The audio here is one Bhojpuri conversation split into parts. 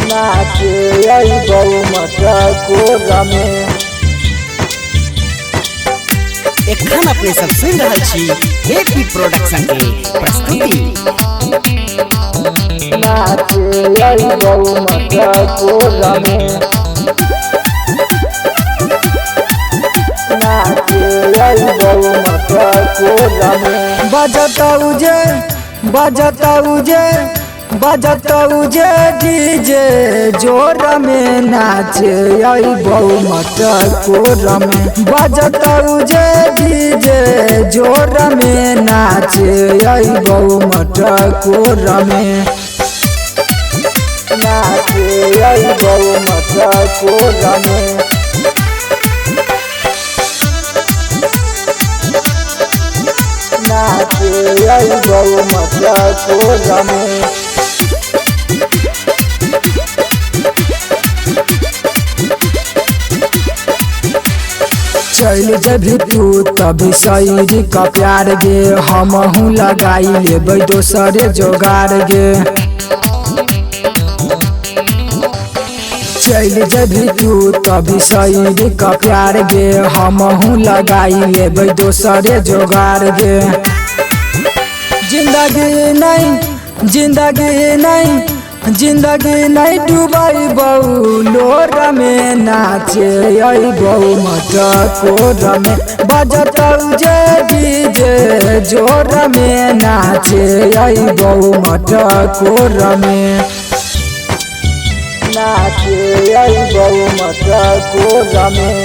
नाचे बहु मटकोर में। एखन अपने सब सुन रहल छी एपी प्रोडक्शन के प्रस्तुति। नाचे बहु मटकोर में। नाचे बहु मटकोर में। बजता उजे डीजे जोर में नाचे बहु मटकोर में। बजता उजे डीजे जोर में नाचे बहु मटकोर में। नाचे बहु मटकोर में। नाचे बहु मटकोर में। चल जभी तू तभी सैरी का प्यार गे, हमहू लगाई लेबै दोसरे जोगार गे। चल जभी तू तभी सैरी का प्यार गे, हमहू लगाई लेबै दोसरे जोगार गे। जिंदगी नहीं डूबाई बहु लोर में नाचे बहु मटकोर में। बजता उजे डीजे जोर में नाचे बहु मटकोर में। नाचे बहु मटकोर में।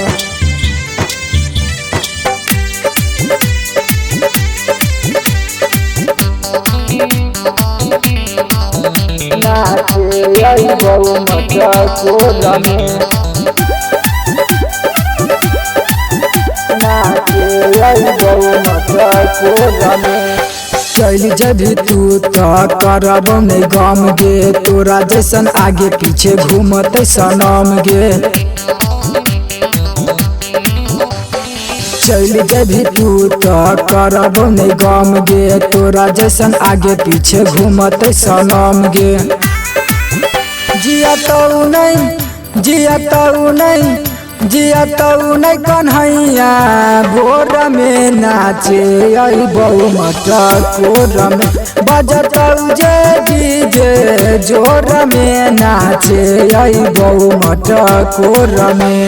नाचे बहु मटकोर में। नाचे बहु मटकोर में। चल जभी तू तो करब नहीं गम गे, तोरा जैसन आगे पीछे घूमते सनम गे। चल जभी तू तो करब नहीं गम गे, तोरा जैसन आगे पीछे घूमते सनम गे। जिया तो नहीं कन्हैया भोर में नाचे बहु मटकोर में। बजता उजे डीजे जोर में नाचे बहु मटकोर में।